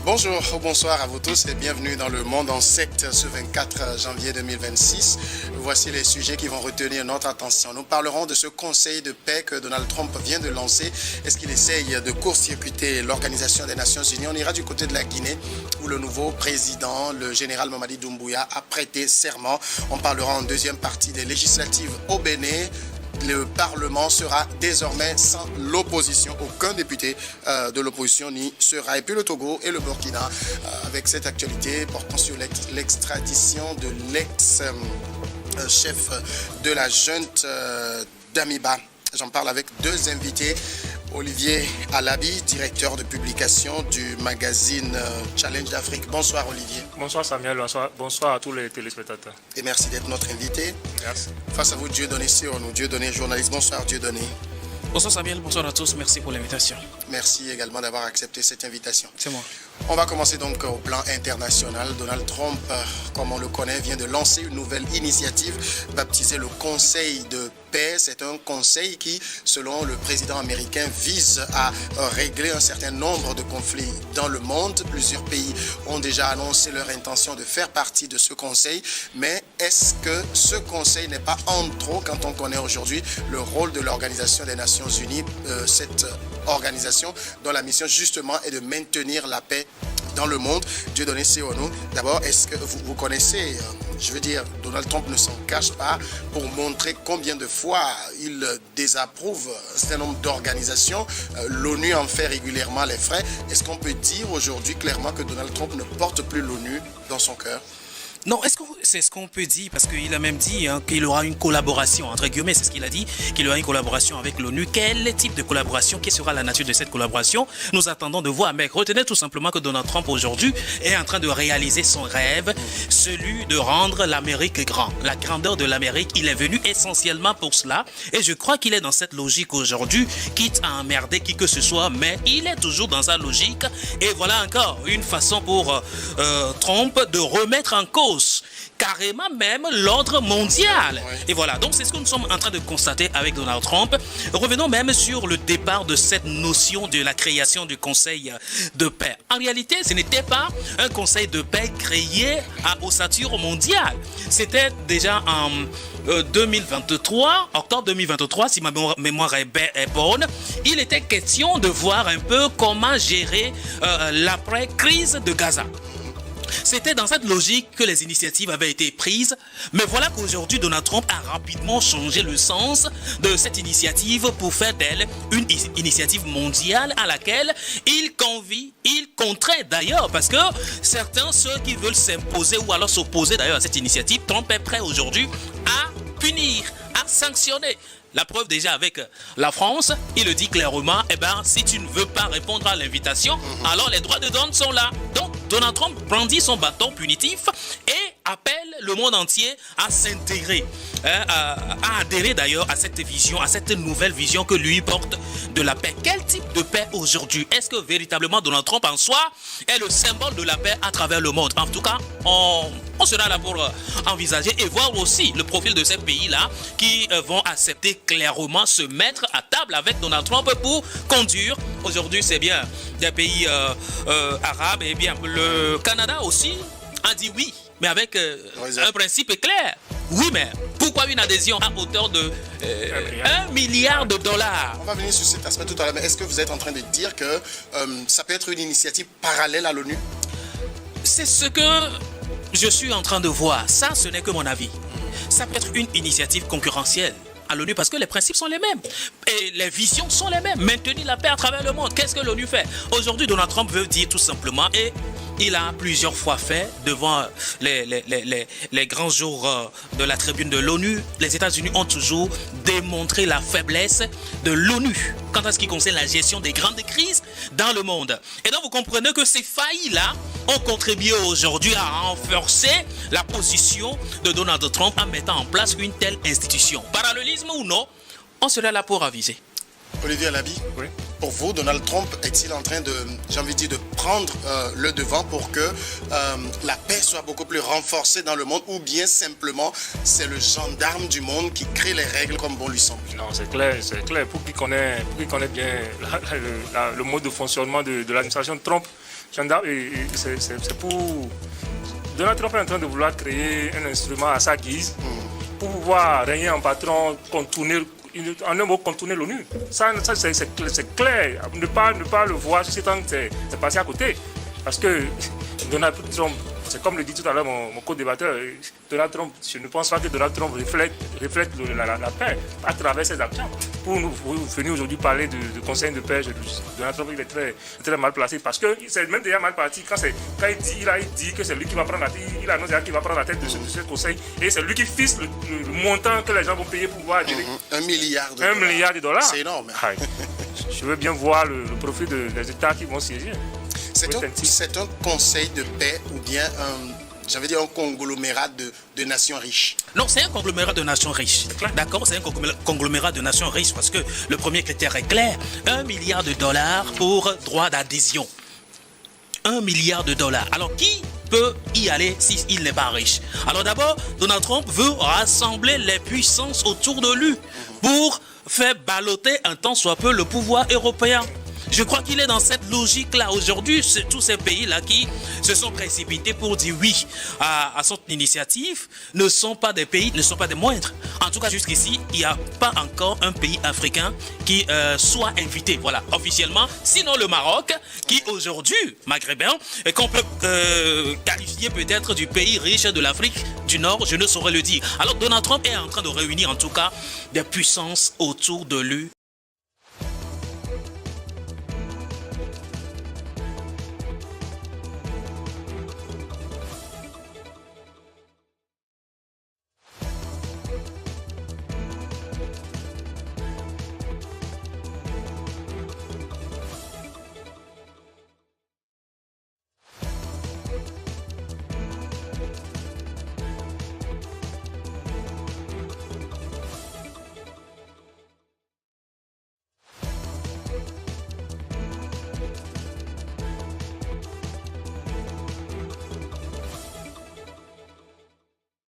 Bonjour, bonsoir à vous tous et bienvenue dans Le Monde en 7 ce 24 janvier 2026. Voici les sujets qui vont retenir notre attention. Nous parlerons de ce conseil de paix que Donald Trump vient de lancer. Est-ce qu'il essaye de court-circuiter l'Organisation des Nations Unies? On ira du côté de la Guinée où le nouveau président, le général Mamadi Doumbouya, a prêté serment. On parlera en deuxième partie des législatives au Bénin. Le Parlement sera désormais sans l'opposition. Aucun député de l'opposition n'y sera. Et puis le Togo et le Burkina, avec cette actualité portant sur l'extradition de l'ex-chef de la junte d'Amiba. J'en parle avec deux invités. Olivier Alabi, directeur de publication du magazine Challenge d'Afrique. Bonsoir Olivier. Bonsoir Samuel, bonsoir à tous les téléspectateurs. Et merci d'être notre invité. Merci. Face à vous, Dieudonné Sionou, Dieudonné journaliste. Bonsoir Dieudonné. Bonsoir Samuel, bonsoir à tous, merci pour l'invitation. Merci également d'avoir accepté cette invitation. C'est moi. On va commencer donc au plan international. Donald Trump, comme on le connaît, vient de lancer une nouvelle initiative baptisée le Conseil de paix. C'est un conseil qui, selon le président américain, vise à régler un certain nombre de conflits dans le monde. Plusieurs pays ont déjà annoncé leur intention de faire partie de ce conseil. Mais est-ce que ce conseil n'est pas en trop quand on connaît aujourd'hui le rôle de l'Organisation des Nations Unies, cette organisation dont la mission justement est de maintenir la paix dans le monde? Dieudonné Sionou, d'abord, est-ce que vous connaissez, Donald Trump ne s'en cache pas pour montrer combien de fois il désapprouve un certain nombre d'organisations. L'ONU en fait régulièrement les frais. Est-ce qu'on peut dire aujourd'hui clairement que Donald Trump ne porte plus l'ONU dans son cœur? Non, c'est ce qu'on peut dire, parce qu'il a même dit qu'il aura une collaboration, entre guillemets, c'est ce qu'il a dit, qu'il aura une collaboration avec l'ONU. Quel type de collaboration? Quelle sera la nature de cette collaboration? Nous attendons de voir, mais retenez tout simplement que Donald Trump aujourd'hui est en train de réaliser son rêve, celui de rendre l'Amérique grand. La grandeur de l'Amérique, il est venu essentiellement pour cela, et je crois qu'il est dans cette logique aujourd'hui, quitte à emmerder qui que ce soit, mais il est toujours dans sa logique, et voilà encore une façon pour Trump de remettre en cause carrément même l'ordre mondial. Et voilà, donc c'est ce que nous sommes en train de constater avec Donald Trump. Revenons même sur le départ de cette notion de la création du Conseil de paix. En réalité, ce n'était pas un Conseil de paix créé à ossature mondiale. C'était déjà en 2023, octobre 2023, si ma mémoire est bonne, il était question de voir un peu comment gérer l'après-crise de Gaza. C'était dans cette logique que les initiatives avaient été prises, mais voilà qu'aujourd'hui Donald Trump a rapidement changé le sens de cette initiative pour faire d'elle une initiative mondiale à laquelle il convie, il contraint d'ailleurs, parce que certains, ceux qui veulent s'imposer ou alors s'opposer d'ailleurs à cette initiative, Trump est prêt aujourd'hui à punir, à sanctionner. La preuve déjà avec la France, il le dit clairement, si tu ne veux pas répondre à l'invitation, alors les droits de douane sont là. Donc Donald Trump brandit son bâton punitif et appelle le monde entier à s'intégrer, à adhérer d'ailleurs à cette vision, à cette nouvelle vision que lui porte de la paix. Quel type de paix aujourd'hui? Est-ce que véritablement Donald Trump en soi est le symbole de la paix à travers le monde? En tout cas, on sera là pour envisager et voir aussi le profil de ces pays-là qui vont accepter clairement se mettre à table avec Donald Trump pour conduire. Aujourd'hui, c'est bien des pays arabes, et bien le Canada aussi a dit oui, mais avec un principe clair. Oui, mais pourquoi une adhésion à hauteur de 1 milliard de dollars? On va venir sur cet aspect tout à l'heure, mais est-ce que vous êtes en train de dire que ça peut être une initiative parallèle à l'ONU? C'est ce que je suis en train de voir. Ça, ce n'est que mon avis. Ça peut être une initiative concurrentielle à l'ONU parce que les principes sont les mêmes et les visions sont les mêmes. Maintenir la paix à travers le monde. Qu'est-ce que l'ONU fait? Aujourd'hui, Donald Trump veut dire tout simplement, et il a plusieurs fois fait devant les grands jours de la tribune de l'ONU, les États-Unis ont toujours démontré la faiblesse de l'ONU quant à ce qui concerne la gestion des grandes crises dans le monde. Et donc vous comprenez que ces failles-là ont contribué aujourd'hui à renforcer la position de Donald Trump en mettant en place une telle institution. Parallélisme ou non, on serait là pour aviser. Olivier Alabi, Oui. Pour vous, Donald Trump est-il en train de, j'ai envie de dire, de prendre le devant pour que la paix soit beaucoup plus renforcée dans le monde, ou bien simplement c'est le gendarme du monde qui crée les règles comme bon lui semble? Non, c'est clair. Pour qui connaît bien le mode de fonctionnement de l'administration Trump, c'est pour... Donald Trump est en train de vouloir créer un instrument à sa guise pour pouvoir régner en patron, contourner l'ONU. Ça c'est clair. Ne pas le voir, c'est passé à côté. Parce que Donald Trump, c'est comme le dit tout à l'heure mon co-débatteur, Donald Trump, je ne pense pas que Donald Trump reflète la paix à travers ses actions. Pour nous venir aujourd'hui parler de conseil de paix, Donald Trump il est très, très mal placé parce que c'est même déjà mal parti quand il dit que c'est lui qui va prendre la tête, il annonce qu'il va prendre la tête de ce conseil et c'est lui qui fixe le montant que les gens vont payer pour pouvoir gérer. $1 milliard. $1 milliard. C'est énorme. Je veux bien voir le profit des États qui vont siéger. C'est un conseil de paix ou bien un conglomérat de nations riches? Non, c'est un conglomérat de nations riches. D'accord, c'est un conglomérat de nations riches parce que le premier critère est clair. $1 milliard pour droit d'adhésion. $1 milliard. Alors, qui peut y aller s'il n'est pas riche? Alors d'abord, Donald Trump veut rassembler les puissances autour de lui pour faire balloter un tant soit peu le pouvoir européen. Je crois qu'il est dans cette logique-là. Aujourd'hui, tous ces pays-là qui se sont précipités pour dire oui à son initiative ne sont pas des pays, ne sont pas des moindres. En tout cas, jusqu'ici, il n'y a pas encore un pays africain qui soit invité, voilà, officiellement. Sinon, le Maroc, qui aujourd'hui, maghrébin, et qu'on peut qualifier peut-être du pays riche de l'Afrique du Nord, je ne saurais le dire. Alors, Donald Trump est en train de réunir, en tout cas, des puissances autour de lui.